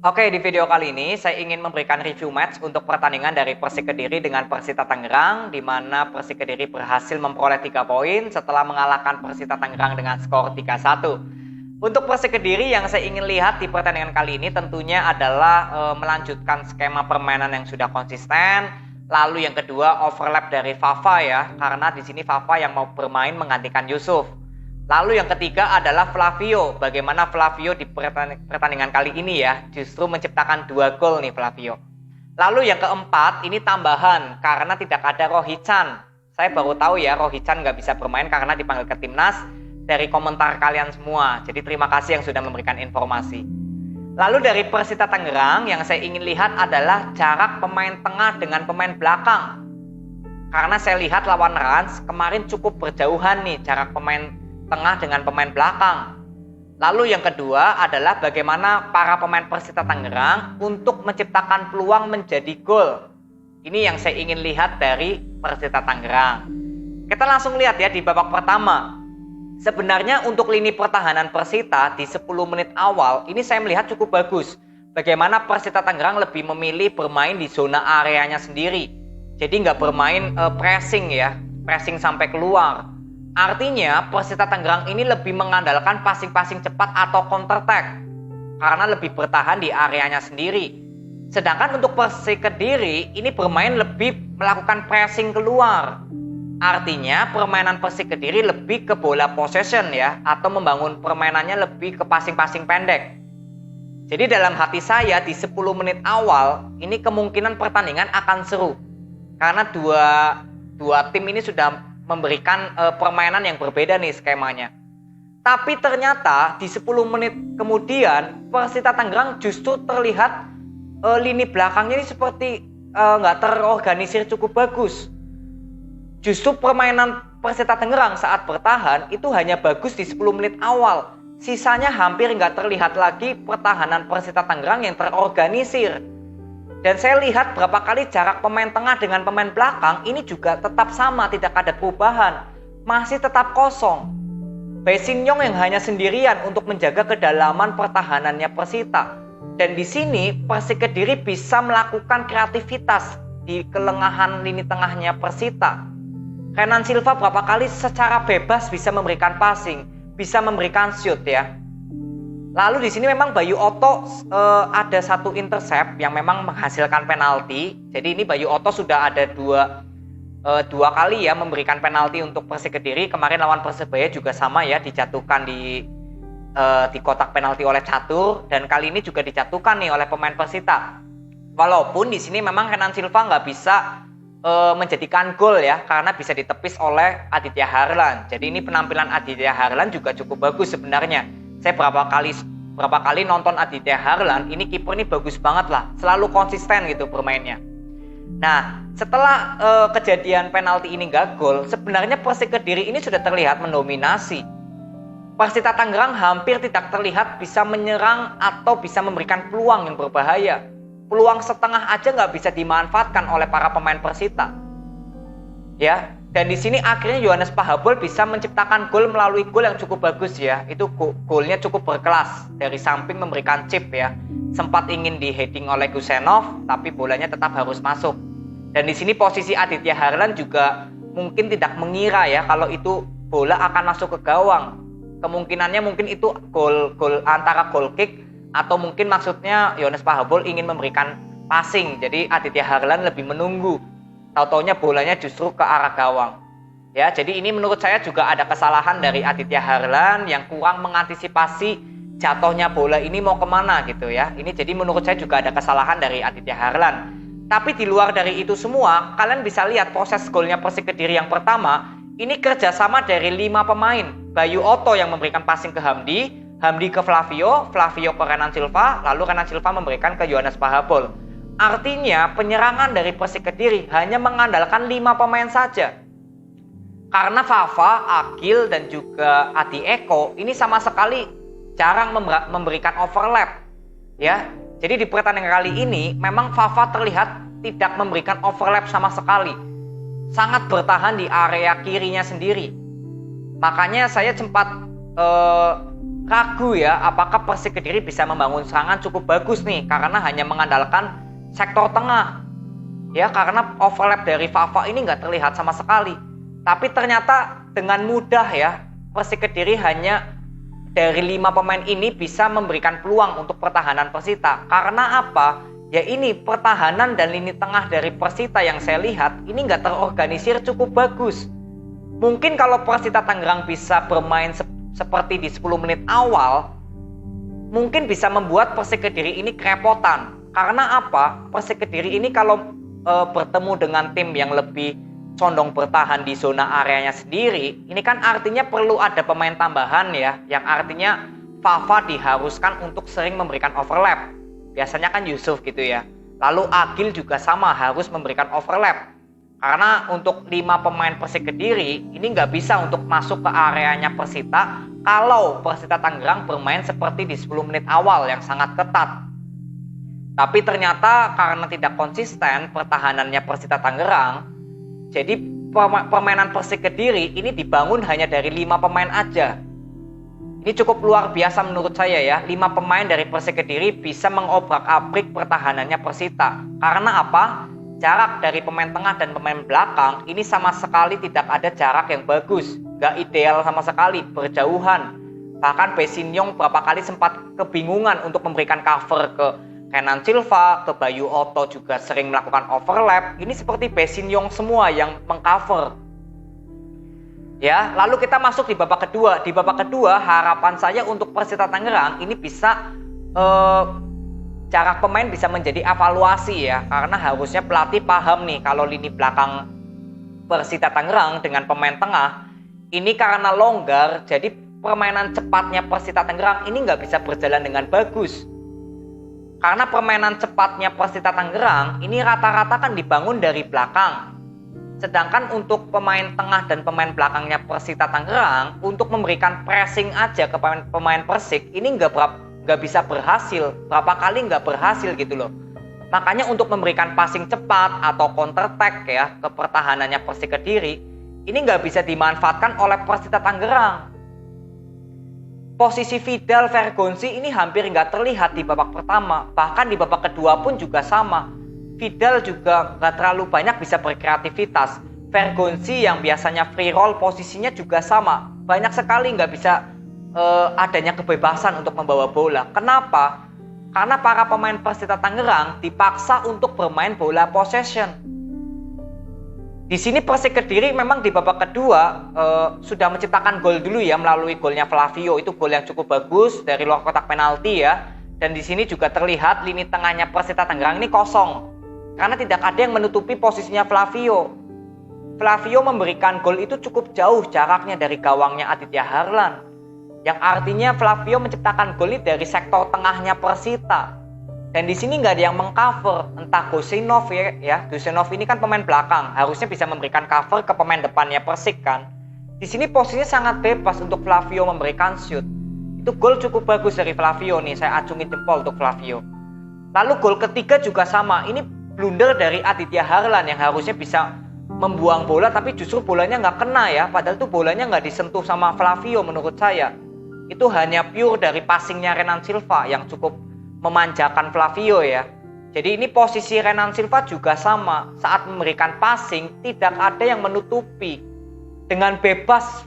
Oke, di video kali ini saya ingin memberikan review match untuk pertandingan dari Persik Kediri dengan Persita Tangerang, di mana Persik Kediri berhasil memperoleh 3 poin setelah mengalahkan Persita Tangerang dengan skor 3-1. Untuk Persik Kediri yang saya ingin lihat di pertandingan kali ini tentunya adalah melanjutkan skema permainan yang sudah konsisten. Lalu yang kedua overlap dari Fafa ya, karena di sini Fafa yang mau bermain menggantikan Yusuf. Lalu yang ketiga adalah Flavio. Bagaimana Flavio di pertandingan kali ini ya, justru menciptakan 2 gol nih Flavio. Lalu yang keempat, ini tambahan karena tidak ada Rohichan. Saya baru tahu ya Rohichan nggak bisa bermain karena dipanggil ke timnas dari komentar kalian semua. Jadi terima kasih yang sudah memberikan informasi. Lalu dari Persita Tangerang yang saya ingin lihat adalah jarak pemain tengah dengan pemain belakang. Karena saya lihat lawan Rans kemarin cukup berjauhan nih jarak pemain tengah dengan pemain belakang. Lalu yang kedua adalah bagaimana para pemain Persita Tangerang untuk menciptakan peluang menjadi gol. Ini yang saya ingin lihat dari Persita Tangerang. Kita langsung lihat ya di babak pertama. Sebenarnya untuk lini pertahanan Persita di 10 menit awal ini saya melihat cukup bagus. Bagaimana Persita Tangerang lebih memilih bermain di zona areanya sendiri. Jadi nggak bermain pressing ya, pressing sampai keluar. Artinya Persita Tangerang ini lebih mengandalkan passing-passing cepat atau counter attack karena lebih bertahan di areanya sendiri. Sedangkan untuk Persik Kediri ini bermain lebih melakukan pressing keluar. Artinya permainan Persik Kediri lebih ke bola possession ya, atau membangun permainannya lebih ke passing-passing pendek. Jadi dalam hati saya di 10 menit awal ini kemungkinan pertandingan akan seru. Karena dua tim ini sudah memberikan permainan yang berbeda nih skemanya. Tapi ternyata di 10 menit kemudian Persita Tangerang justru terlihat lini belakangnya ini seperti nggak terorganisir cukup bagus. Justru permainan Persita Tangerang saat bertahan itu hanya bagus di 10 menit awal. Sisanya hampir nggak terlihat lagi pertahanan Persita Tangerang yang terorganisir. Dan saya lihat berapa kali jarak pemain tengah dengan pemain belakang ini juga tetap sama, tidak ada perubahan. Masih tetap kosong. Bae Shin-yong yang hanya sendirian untuk menjaga kedalaman pertahanannya Persita. Dan di sini Persik Kediri bisa melakukan kreativitas di kelengahan lini tengahnya Persita. Renan Silva berapa kali secara bebas bisa memberikan passing, bisa memberikan shoot ya. Lalu di sini memang Bayu Otto ada satu intercept yang memang menghasilkan penalti. Jadi ini Bayu Otto sudah ada dua kali ya memberikan penalti untuk Persik Kediri. Kemarin lawan Persebaya juga sama ya, dijatuhkan di kotak penalti oleh Catur, dan kali ini juga dijatuhkan nih oleh pemain Persita. Walaupun di sini memang Renan Silva nggak bisa menjadikan gol ya, karena bisa ditepis oleh Aditya Harlan. Jadi ini penampilan Aditya Harlan juga cukup bagus sebenarnya. Saya berapa kali nonton Aditya Harlan, ini kiper ini bagus banget lah, selalu konsisten gitu bermainnya. Nah, setelah kejadian penalti ini nggak gol, sebenarnya Persik Kediri ini sudah terlihat mendominasi. Persita Tangerang hampir tidak terlihat bisa menyerang atau bisa memberikan peluang yang berbahaya. Peluang setengah aja nggak bisa dimanfaatkan oleh para pemain Persita. Ya. Dan di sini akhirnya Yohanes Pahabol bisa menciptakan gol melalui gol yang cukup bagus ya. Itu golnya cukup berkelas, dari samping memberikan chip ya. Sempat ingin di heading oleh Gusenov, tapi bolanya tetap harus masuk. Dan di sini posisi Aditya Harlan juga mungkin tidak mengira ya kalau itu bola akan masuk ke gawang. Kemungkinannya mungkin itu gol antara goal kick atau mungkin maksudnya Yohanes Pahabol ingin memberikan passing. Jadi Aditya Harlan lebih menunggu. Tahu-taunya bolanya justru ke arah gawang. Ya, jadi ini menurut saya juga ada kesalahan dari Aditya Harlan yang kurang mengantisipasi jatuhnya bola ini mau kemana gitu ya. Ini jadi menurut saya juga ada kesalahan dari Aditya Harlan. Tapi di luar dari itu semua, kalian bisa lihat proses golnya Persik Kediri yang pertama, ini kerjasama dari 5 pemain. Bayu Otto yang memberikan passing ke Hamdi, Hamdi ke Flavio, Flavio ke Renan Silva, lalu Renan Silva memberikan ke Yohanes Pahabol. Artinya penyerangan dari Persik Kediri hanya mengandalkan 5 pemain saja. Karena Fafa, Akil dan juga Adi Eko ini sama sekali jarang memberikan overlap. Ya. Jadi di pertandingan kali ini memang Fafa terlihat tidak memberikan overlap sama sekali. Sangat bertahan di area kirinya sendiri. Makanya saya sempat ragu ya apakah Persik Kediri bisa membangun serangan cukup bagus nih karena hanya mengandalkan sektor tengah. Ya, karena overlap dari Fafa ini nggak terlihat sama sekali. Tapi ternyata dengan mudah ya Persik Kediri hanya dari 5 pemain ini bisa memberikan peluang untuk pertahanan Persita. Karena apa? Ya ini pertahanan dan lini tengah dari Persita yang saya lihat ini nggak terorganisir cukup bagus. Mungkin kalau Persita Tangerang bisa bermain seperti di 10 menit awal, mungkin bisa membuat Persik Kediri ini kerepotan. Karena apa? Persik Kediri ini kalau bertemu dengan tim yang lebih condong bertahan di zona areanya sendiri, ini kan artinya perlu ada pemain tambahan ya, yang artinya Fafa diharuskan untuk sering memberikan overlap. Biasanya kan Yusuf gitu ya. Lalu Agil juga sama harus memberikan overlap. Karena untuk 5 pemain Persik Kediri ini nggak bisa untuk masuk ke areanya Persita kalau Persita Tangerang bermain seperti di 10 menit awal yang sangat ketat. Tapi ternyata karena tidak konsisten pertahanannya Persita Tangerang, jadi permainan Persik Kediri ini dibangun hanya dari 5 pemain aja. Ini cukup luar biasa menurut saya ya. 5 pemain dari Persik Kediri bisa mengobrak-abrik pertahanannya Persita. Karena apa? Jarak dari pemain tengah dan pemain belakang ini sama sekali tidak ada jarak yang bagus. Gak ideal sama sekali, berjauhan. Bahkan Besinyong berapa kali sempat kebingungan untuk memberikan cover ke Renan Silva, ke Bayu Otto juga sering melakukan overlap. Ini seperti Besinyong semua yang mengcover. Ya, lalu kita masuk di babak kedua. Di babak kedua harapan saya untuk Persita Tangerang ini bisa jarak pemain bisa menjadi evaluasi ya, karena harusnya pelatih paham nih kalau lini belakang Persita Tangerang dengan pemain tengah ini karena longgar, jadi permainan cepatnya Persita Tangerang ini nggak bisa berjalan dengan bagus. Karena permainan cepatnya Persita Tangerang ini rata-rata kan dibangun dari belakang. Sedangkan untuk pemain tengah dan pemain belakangnya Persita Tangerang untuk memberikan pressing aja ke pemain Persik ini nggak bisa berhasil, berapa kali nggak berhasil gitu loh. Makanya untuk memberikan passing cepat atau counter attack ya ke pertahanannya Persik Kediri ini nggak bisa dimanfaatkan oleh Persita Tangerang. Posisi Vidal Vergonzi ini hampir nggak terlihat di babak pertama, bahkan di babak kedua pun juga sama. Vidal juga nggak terlalu banyak bisa berkreativitas. Vergonzi yang biasanya free roll posisinya juga sama, banyak sekali nggak bisa adanya kebebasan untuk membawa bola. Kenapa? Karena para pemain Persita Tangerang dipaksa untuk bermain bola possession. Di sini Persik Kediri memang di babak kedua sudah menciptakan gol dulu ya melalui golnya Flavio. Itu gol yang cukup bagus dari luar kotak penalti ya. Dan di sini juga terlihat lini tengahnya Persita Tangerang ini kosong. Karena tidak ada yang menutupi posisinya Flavio. Flavio memberikan gol itu cukup jauh jaraknya dari gawangnya Aditya Harlan. Yang artinya Flavio menciptakan gol dari sektor tengahnya Persita. Dan di sini nggak ada yang mengcover, entah Gosinov ya. Gosinov ini kan pemain belakang, harusnya bisa memberikan cover ke pemain depannya Persik kan. Di sini posisinya sangat bebas untuk Flavio memberikan shoot. Itu gol cukup bagus dari Flavio nih, saya acungin jempol untuk Flavio. Lalu gol ketiga juga sama, ini blunder dari Aditya Harlan yang harusnya bisa membuang bola, tapi justru bolanya nggak kena ya. Padahal itu bolanya nggak disentuh sama Flavio menurut saya. Itu hanya pure dari passingnya Renan Silva yang cukup memanjakan Flavio ya. Jadi ini posisi Renan Silva juga sama. Saat memberikan passing tidak ada yang menutupi. Dengan bebas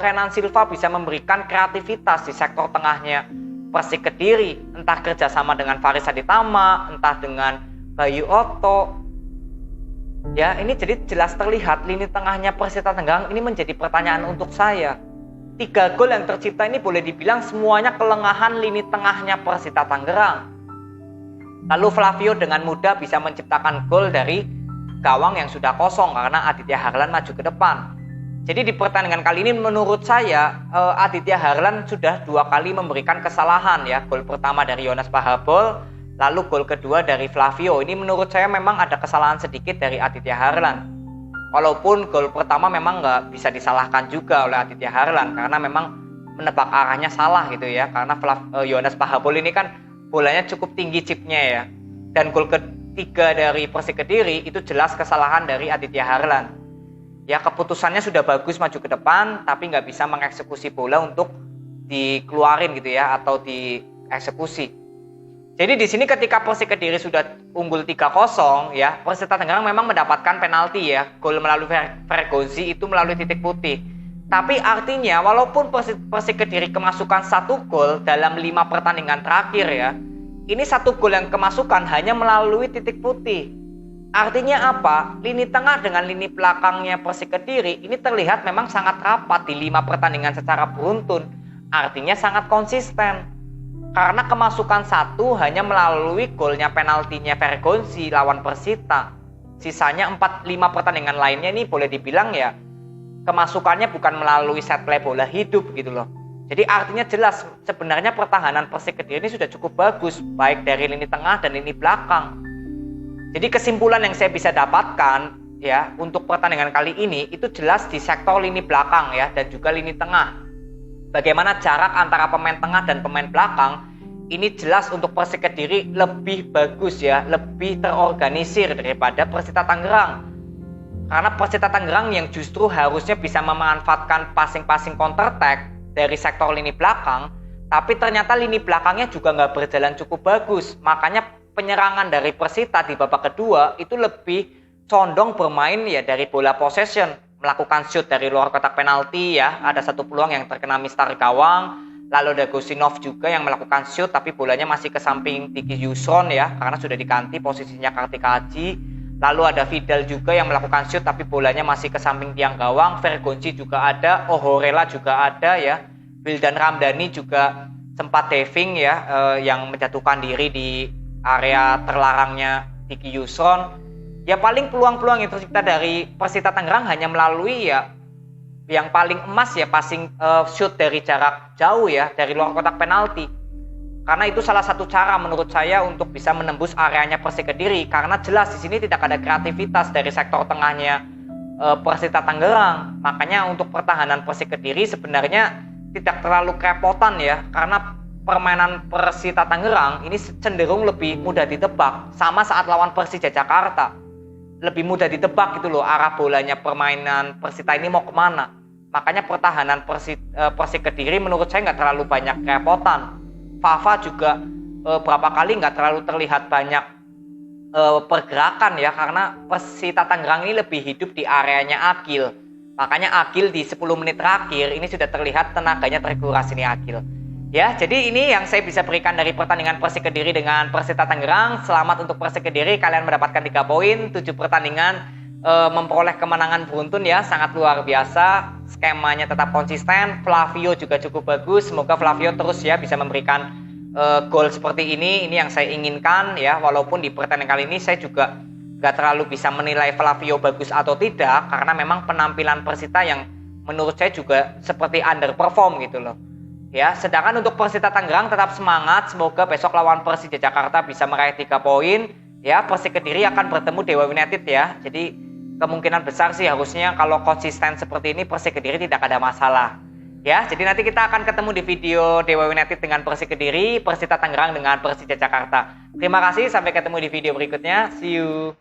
Renan Silva bisa memberikan kreativitas di sektor tengahnya Persik Kediri. Entah kerjasama dengan Faris Aditama, entah dengan Bayu Otto. Ya ini jadi jelas terlihat lini tengahnya Persita Tangerang ini menjadi pertanyaan untuk saya. 3 gol yang tercipta ini boleh dibilang semuanya kelengahan lini tengahnya Persita Tangerang. Lalu Flavio dengan mudah bisa menciptakan gol dari gawang yang sudah kosong karena Aditya Harlan maju ke depan. Jadi di pertandingan kali ini menurut saya Aditya Harlan sudah 2 kali memberikan kesalahan ya. Gol pertama dari Yonas Pahabol, lalu gol kedua dari Flavio. Ini menurut saya memang ada kesalahan sedikit dari Aditya Harlan. Walaupun gol pertama memang nggak bisa disalahkan juga oleh Aditya Harlan karena memang menebak arahnya salah gitu ya. Karena Yonas Pahabol ini kan bolanya cukup tinggi chipnya ya. Dan gol ketiga dari Persik Kediri itu jelas kesalahan dari Aditya Harlan. Ya keputusannya sudah bagus maju ke depan tapi nggak bisa mengeksekusi bola untuk dikeluarin gitu ya, atau dieksekusi. Jadi di sini ketika Persik Kediri sudah unggul 3-0 ya, Persita Tangerang memang mendapatkan penalti ya, gol melalui Vergonzi itu melalui titik putih. Tapi artinya walaupun Persik Kediri kemasukan 1 gol dalam 5 pertandingan terakhir ya, ini 1 gol yang kemasukan hanya melalui titik putih. Artinya apa? Lini tengah dengan lini belakangnya Persik Kediri ini terlihat memang sangat rapat di 5 pertandingan secara beruntun. Artinya sangat konsisten. Karena kemasukan 1 hanya melalui golnya penaltinya Vergonzi lawan Persita. Sisanya 4-5 pertandingan lainnya ini boleh dibilang ya kemasukannya bukan melalui set play bola hidup gitu loh. Jadi artinya jelas sebenarnya pertahanan Persik Kediri ini sudah cukup bagus baik dari lini tengah dan lini belakang. Jadi kesimpulan yang saya bisa dapatkan ya untuk pertandingan kali ini itu jelas di sektor lini belakang ya dan juga lini tengah. Bagaimana jarak antara pemain tengah dan pemain belakang ini jelas untuk Persik Kediri lebih bagus ya, lebih terorganisir daripada Persita Tangerang. Karena Persita Tangerang yang justru harusnya bisa memanfaatkan passing-passing counter attack dari sektor lini belakang, tapi ternyata lini belakangnya juga nggak berjalan cukup bagus. Makanya penyerangan dari Persita di babak kedua itu lebih condong bermain ya dari bola possession, melakukan shoot dari luar kotak penalti ya, ada 1 peluang yang terkena mistar gawang, lalu ada Gosinov juga yang melakukan shoot tapi bolanya masih ke samping Tiki Yusron ya, karena sudah diganti posisinya Kartika Aji, lalu ada Fidel juga yang melakukan shoot tapi bolanya masih ke samping tiang gawang, Vergonzi juga ada, Ohorela juga ada ya, Wildan Ramdhani juga sempat diving ya, yang menjatuhkan diri di area terlarangnya Tiki Yusron. Ya paling peluang-peluang yang tercipta dari Persita Tangerang hanya melalui ya yang paling emas ya passing shoot dari jarak jauh ya dari luar kotak penalti. Karena itu salah satu cara menurut saya untuk bisa menembus areanya Persik Kediri, karena jelas di sini tidak ada kreativitas dari sektor tengahnya Persita Tangerang. Makanya untuk pertahanan Persik Kediri sebenarnya tidak terlalu kerepotan ya, karena permainan Persita Tangerang ini cenderung lebih mudah ditebak, sama saat lawan Persija Jakarta lebih mudah ditebak gitu loh arah bolanya permainan Persita ini mau kemana. Makanya pertahanan Persik Kediri menurut saya nggak terlalu banyak kerepotan. Fafa juga berapa kali nggak terlalu terlihat banyak pergerakan ya, karena Persita Tangerang ini lebih hidup di areanya Agil. Makanya Agil di 10 menit terakhir ini sudah terlihat tenaganya terkuras ini Agil. Ya, jadi ini yang saya bisa berikan dari pertandingan Persik Kediri dengan Persita Tangerang. Selamat untuk Persik Kediri, kalian mendapatkan 3 poin, 7 pertandingan, memperoleh kemenangan beruntun ya, sangat luar biasa. Skemanya tetap konsisten, Flavio juga cukup bagus. Semoga Flavio terus ya bisa memberikan gol seperti ini yang saya inginkan ya. Walaupun di pertandingan kali ini saya juga gak terlalu bisa menilai Flavio bagus atau tidak, karena memang penampilan Persita yang menurut saya juga seperti underperform gitu loh. Ya, sedangkan untuk Persita Tangerang tetap semangat, semoga besok lawan Persija Jakarta bisa meraih 3 poin. Ya, Persik Kediri akan bertemu Dewa United ya. Jadi kemungkinan besar sih harusnya kalau konsisten seperti ini Persik Kediri tidak ada masalah. Ya, jadi nanti kita akan ketemu di video Dewa United dengan Persik Kediri, Persita Tangerang dengan Persija Jakarta. Terima kasih, sampai ketemu di video berikutnya. See you.